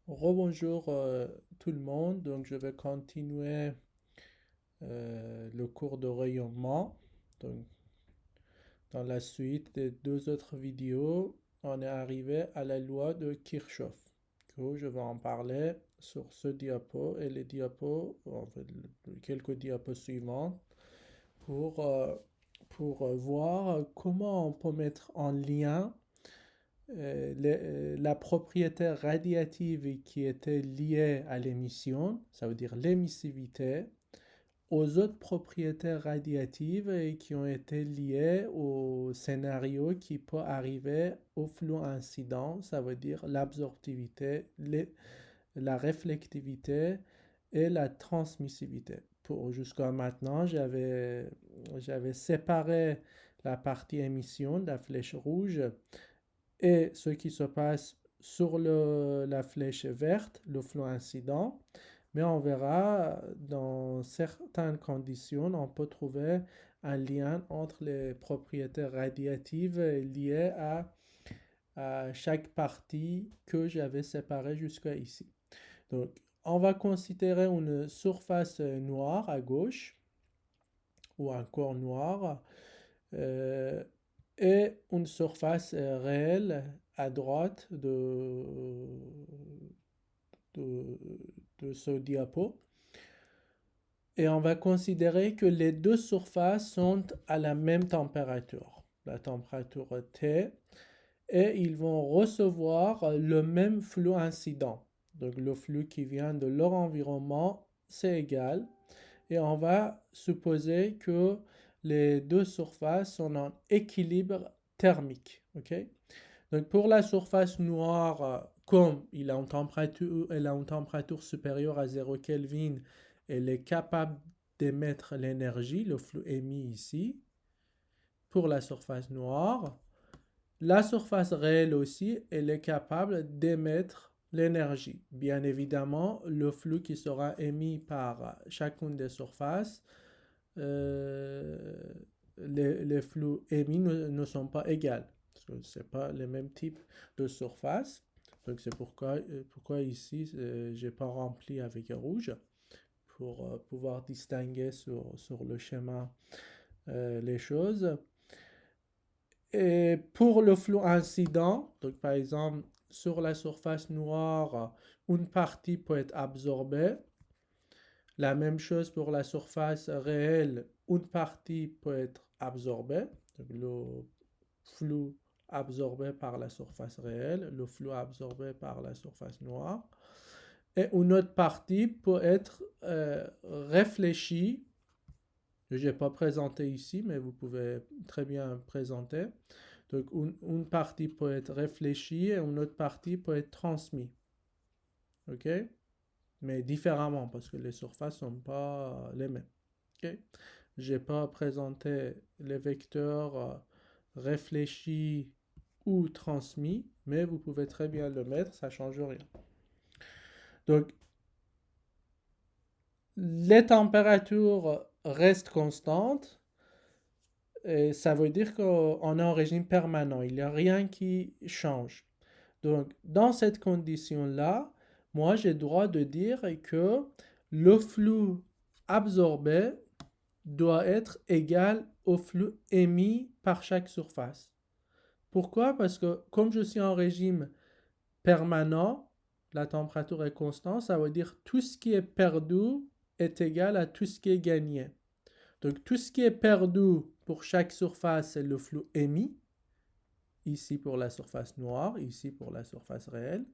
Rebonjour tout le monde, donc je vais continuer le cours de rayonnement. Donc, dans la suite des deux autres vidéos, on est arrivé à la loi de Kirchhoff, que je vais en parler sur ce diapo et les diapos, en fait, quelques diapos suivantes pour, euh, pour voir comment on peut mettre en lien la propriété radiative qui était liée à l'émission, ça veut dire l'émissivité, aux autres propriétés radiatives et qui ont été liées au scénario qui peut arriver au flux incident, ça veut dire l'absorptivité, la réflectivité et la transmissivité. Jusqu'à maintenant, j'avais séparé la partie émission de la flèche rouge et ce qui se passe sur la flèche verte, le flux incident. Mais on verra, dans certaines conditions, on peut trouver un lien entre les propriétés radiatives liées à chaque partie que j'avais séparée jusqu'à ici. Donc, on va considérer une surface noire à gauche ou un corps noir euh, et une surface réelle à droite de, de ce diapo. Et on va considérer que les deux surfaces sont à la même température, la température T, et ils vont recevoir le même flux incident. Donc le flux qui vient de leur environnement, c'est égal. Et on va supposer que les deux surfaces sont en équilibre thermique. Okay. Donc pour la surface noire, comme elle a une température supérieure à 0 Kelvin, elle est capable d'émettre l'énergie, le flux émis ici, pour la surface noire. La surface réelle aussi, elle est capable d'émettre l'énergie. Bien évidemment, le flux qui sera émis par chacune des surfaces, euh, les flux émis ne sont pas égaux. Parce que ce n'est pas le même type de surface. Donc c'est pourquoi ici, je n'ai pas rempli avec rouge pour pouvoir distinguer sur le schéma les choses. Et pour le flux incident, donc par exemple sur la surface noire, une partie peut être absorbée. La même chose pour la surface réelle, une partie peut être absorbée. Donc le flux absorbé par la surface réelle, le flux absorbé par la surface noire. Et une autre partie peut être réfléchie. Je n'ai pas présenté ici, mais vous pouvez très bien présenter. Donc une partie peut être réfléchie et une autre partie peut être transmise. OK? Mais différemment parce que les surfaces ne sont pas les mêmes. OK? Je n'ai pas présenté les vecteurs réfléchis ou transmis, mais vous pouvez très bien le mettre, ça ne change rien. Donc, les températures restent constantes et ça veut dire qu'on est en régime permanent, il n'y a rien qui change. Donc, dans cette condition-là, moi, j'ai le droit de dire que le flux absorbé doit être égal au flux émis par chaque surface. Pourquoi? Parce que comme je suis en régime permanent, la température est constante, ça veut dire tout ce qui est perdu est égal à tout ce qui est gagné. Donc tout ce qui est perdu pour chaque surface, c'est le flux émis, ici pour la surface noire, ici pour la surface réelle.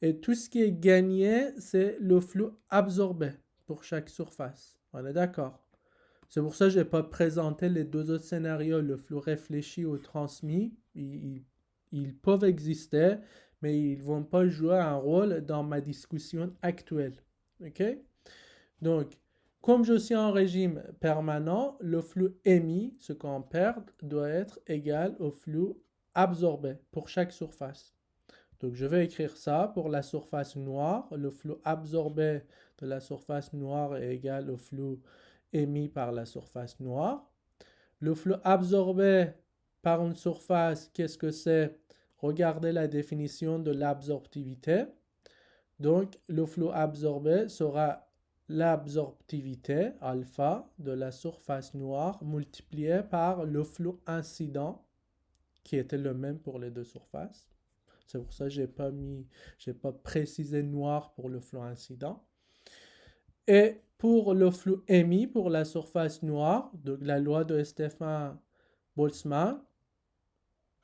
Et tout ce qui est gagné, c'est le flux absorbé pour chaque surface. On est d'accord? C'est pour ça que je n'ai pas présenté les deux autres scénarios, le flux réfléchi ou transmis. Ils peuvent exister, mais ils ne vont pas jouer un rôle dans ma discussion actuelle. OK? Donc, comme je suis en régime permanent, le flux émis, ce qu'on perd, doit être égal au flux absorbé pour chaque surface. Donc, je vais écrire ça pour la surface noire. Le flux absorbé de la surface noire est égal au flux émis par la surface noire. Le flux absorbé par une surface, qu'est-ce que c'est? Regardez la définition de l'absorptivité. Donc, le flux absorbé sera l'absorptivité alpha de la surface noire multipliée par le flux incident qui était le même pour les deux surfaces. C'est pour ça que j'ai pas précisé noir pour le flux incident. Et pour le flux émis pour la surface noire, donc la loi de Stefan-Boltzmann,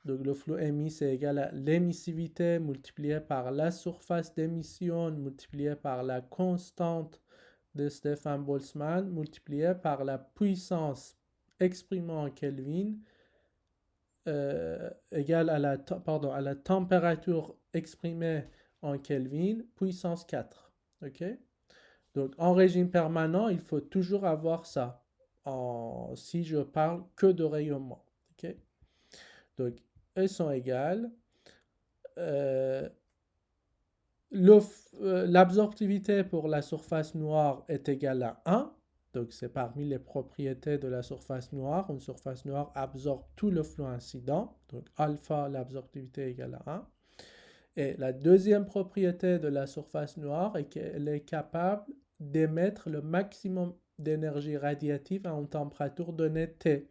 donc le flux émis c'est égal à l'émissivité multipliée par la surface d'émission multipliée par la constante de Stefan-Boltzmann multipliée par la puissance exprimée en Kelvin égale à la température exprimée en Kelvin puissance 4. Ok? Donc en régime permanent, il faut toujours avoir ça si je parle que de rayonnement. Ok? Donc elles sont égales. L'absorptivité pour la surface noire est égale à 1. Donc c'est parmi les propriétés de la surface noire. Une surface noire absorbe tout le flux incident. Donc alpha, l'absorptivité est égale à 1. Et la deuxième propriété de la surface noire est qu'elle est capable d'émettre le maximum d'énergie radiative à une température donnée T.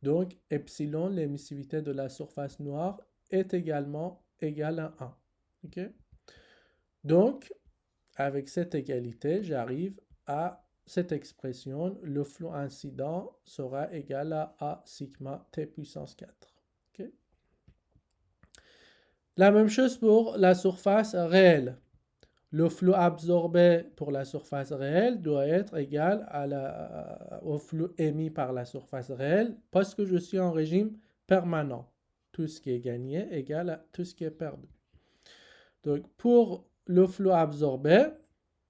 Donc epsilon, l'émissivité de la surface noire, est également égale à 1. Okay? Donc, avec cette égalité, j'arrive à cette expression, le flux incident sera égal à A sigma T puissance 4. Okay? La même chose pour la surface réelle. Le flux absorbé pour la surface réelle doit être égal au flux émis par la surface réelle parce que je suis en régime permanent. Tout ce qui est gagné est égal à tout ce qui est perdu. Donc pour le flux absorbé,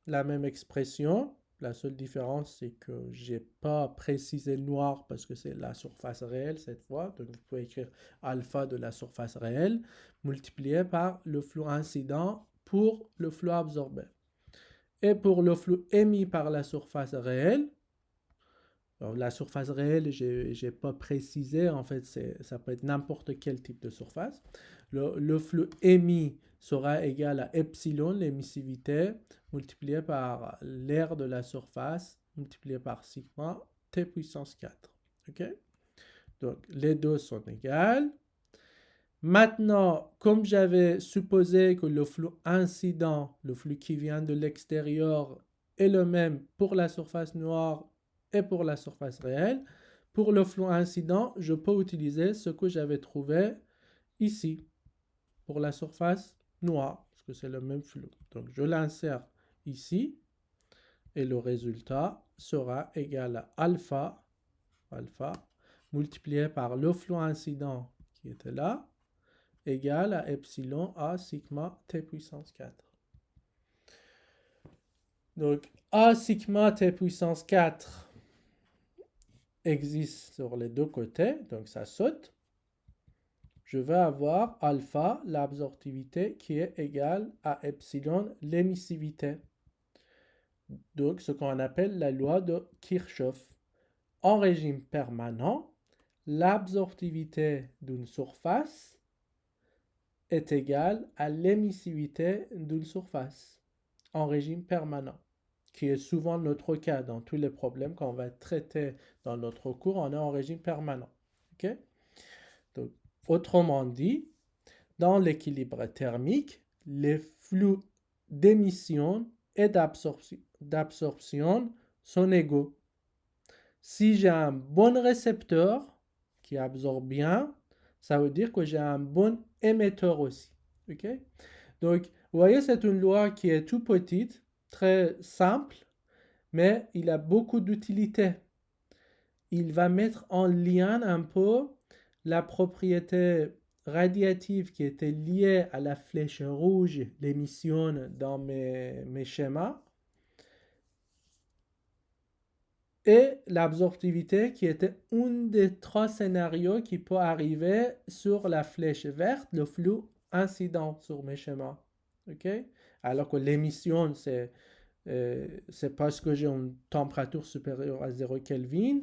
la même expression. La seule différence, c'est que je n'ai pas précisé noir parce que c'est la surface réelle cette fois. Donc vous pouvez écrire alpha de la surface réelle multiplié par le flux incident pour le flux absorbé. Et pour le flux émis par la surface réelle, alors la surface réelle, je n'ai pas précisé, en fait, ça peut être n'importe quel type de surface. Le flux émis sera égal à epsilon, l'émissivité, multiplié par l'aire de la surface, multiplié par sigma, t puissance 4. Ok? Donc, les deux sont égales. Maintenant, comme j'avais supposé que le flux incident, le flux qui vient de l'extérieur, est le même pour la surface noire et pour la surface réelle, pour le flux incident, je peux utiliser ce que j'avais trouvé ici, pour la surface noire, parce que c'est le même flux. Donc, je l'insère ici, et le résultat sera égal à alpha multiplié par le flux incident qui était là, égal à epsilon A sigma T puissance 4. Donc, A sigma T puissance 4 existe sur les deux côtés, donc ça saute. Je vais avoir alpha, l'absorptivité, qui est égale à epsilon, l'émissivité. Donc, ce qu'on appelle la loi de Kirchhoff. En régime permanent, l'absorptivité d'une surface est égale à l'émissivité d'une surface en régime permanent, qui est souvent notre cas dans tous les problèmes qu'on va traiter dans notre cours, on est en régime permanent. Okay? Donc, autrement dit, dans l'équilibre thermique, les flux d'émission et d'absorption sont égaux. Si j'ai un bon récepteur qui absorbe bien, ça veut dire que j'ai un bon émetteur aussi. Okay? Donc, vous voyez, c'est une loi qui est tout petite, très simple, mais il a beaucoup d'utilité. Il va mettre en lien un peu la propriété radiative qui était liée à la flèche rouge, l'émission dans mes schémas, et l'absorptivité qui était un des trois scénarios qui peut arriver sur la flèche verte, le flux incident sur mes schémas. Okay? Alors que l'émission, c'est parce que j'ai une température supérieure à 0 Kelvin,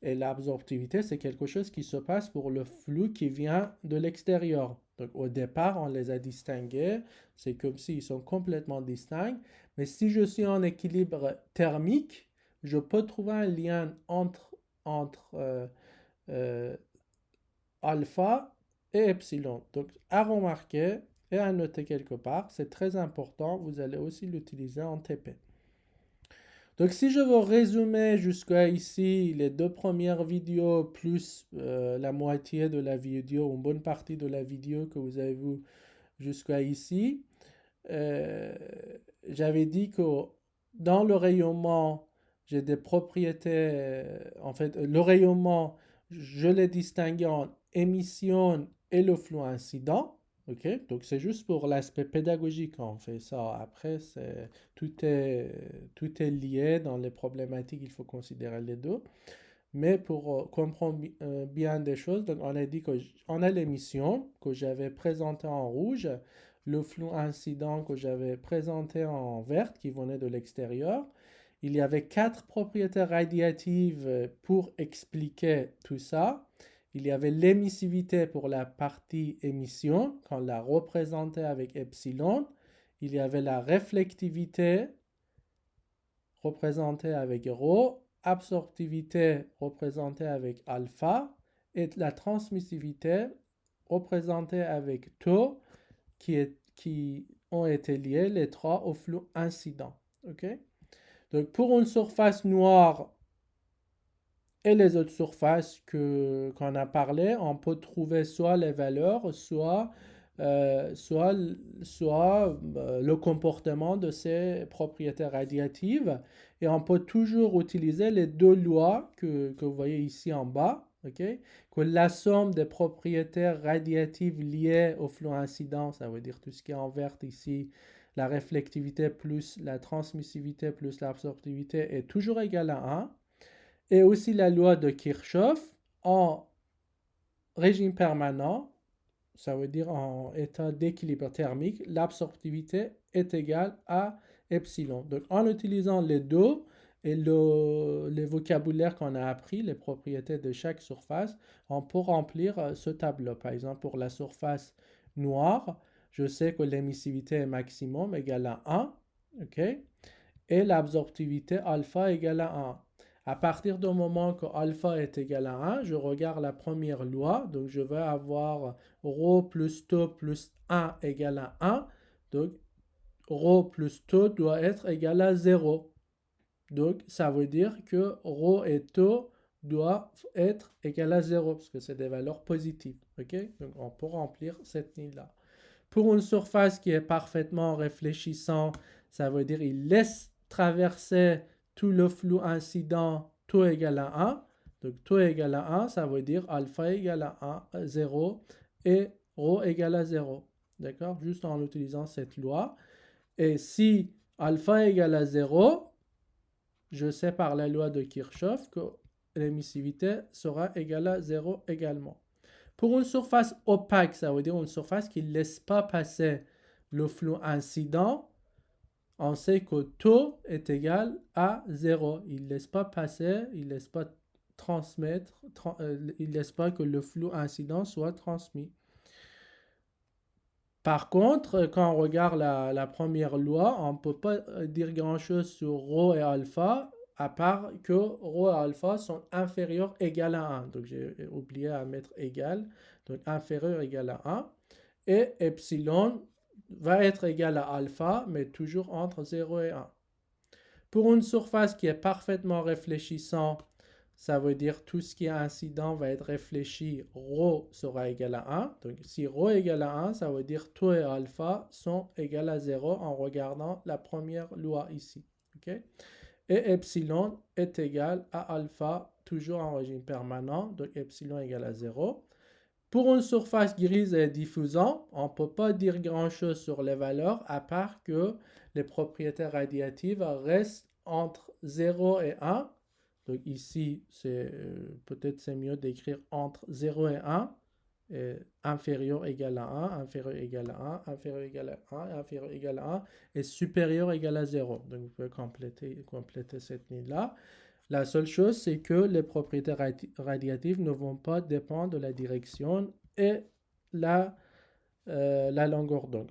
et l'absorptivité, c'est quelque chose qui se passe pour le flux qui vient de l'extérieur. Donc au départ, on les a distingués. C'est comme s'ils sont complètement distincts. Mais si je suis en équilibre thermique, je peux trouver un lien entre alpha et epsilon. Donc à remarquer et à noter quelque part, c'est très important. Vous allez aussi l'utiliser en TP. Donc si je veux résumer jusqu'à ici les 2 premières vidéos plus la moitié de la vidéo, une bonne partie de la vidéo que vous avez vue jusqu'à ici, j'avais dit que dans le rayonnement, j'ai des propriétés, en fait le rayonnement, je l'ai distingué en émission et le flux incident. Ok, donc c'est juste pour l'aspect pédagogique on fait ça. Après, tout est lié dans les problématiques, il faut considérer les deux. Mais pour comprendre bien des choses, donc on a dit qu'on a l'émission que j'avais présentée en rouge, le flux incident que j'avais présenté en vert qui venait de l'extérieur. Il y avait 4 propriétés radiatives pour expliquer tout ça. Il y avait l'émissivité pour la partie émission, qu'on l'a représentée avec epsilon. Il y avait la réflectivité représentée avec ρ, absorptivité représentée avec alpha, et la transmissivité représentée avec tau, qui ont été liés les trois au flux incident. Okay? Donc pour une surface noire et les autres surfaces qu'on a parlé, on peut trouver soit les valeurs, soit le comportement de ces propriétés radiatives. Et on peut toujours utiliser les 2 lois que vous voyez ici en bas, okay? Que la somme des propriétés radiatives liées au flux incident, ça veut dire tout ce qui est en vert ici, la réflectivité plus la transmissivité plus l'absorptivité est toujours égale à 1. Et aussi la loi de Kirchhoff en régime permanent, ça veut dire en état d'équilibre thermique, l'absorptivité est égale à epsilon. Donc en utilisant les deux et les vocabulaires qu'on a appris, les propriétés de chaque surface, on peut remplir ce tableau. Par exemple, pour la surface noire, je sais que l'émissivité est maximum égale à 1, okay? Et l'absorptivité alpha égale à 1. À partir du moment que alpha est égal à 1, je regarde la première loi. Donc, je vais avoir ρ plus tau plus 1 égale à 1. Donc, ρ plus tau doit être égal à 0. Donc, ça veut dire que ρ et tau doivent être égal à 0 parce que c'est des valeurs positives. Okay? Donc, on peut remplir cette ligne-là. Pour une surface qui est parfaitement réfléchissant, ça veut dire qu'il laisse traverser tout le flux incident, tau égale à 1. Donc tau égale à 1, ça veut dire alpha égale à 1, 0 et ρ égale à 0. D'accord? Juste en utilisant cette loi. Et si alpha égale à 0, je sais par la loi de Kirchhoff que l'émissivité sera égale à 0 également. Pour une surface opaque, ça veut dire une surface qui ne laisse pas passer le flux incident, on sait que tau est égal à 0. Il ne laisse pas passer, il ne laisse pas transmettre, il ne laisse pas que le flux incident soit transmis. Par contre, quand on regarde la première loi, on ne peut pas dire grand-chose sur ρ et alpha, à part que ρ et alpha sont inférieurs égal à 1. Donc j'ai oublié à mettre égal, donc inférieur égal à 1. Et epsilon va être égal à alpha, mais toujours entre 0 et 1. Pour une surface qui est parfaitement réfléchissant, ça veut dire tout ce qui est incident va être réfléchi, ρ sera égal à 1. Donc si ρ est égal à 1, ça veut dire tau et alpha sont égales à 0 en regardant la première loi ici. Okay? Et epsilon est égal à alpha, toujours en régime permanent, donc epsilon égale à 0. Pour une surface grise et diffusant, on ne peut pas dire grand-chose sur les valeurs, à part que les propriétés radiatives restent entre 0 et 1. Donc ici, peut-être c'est mieux d'écrire entre 0 et 1, et inférieur égal à 1, inférieur égal à 1, inférieur égal à 1, inférieur égal à 1, et supérieur égal à 0. Donc vous pouvez compléter cette ligne-là. La seule chose, c'est que les propriétés radiatives ne vont pas dépendre de la direction et la la longueur d'onde.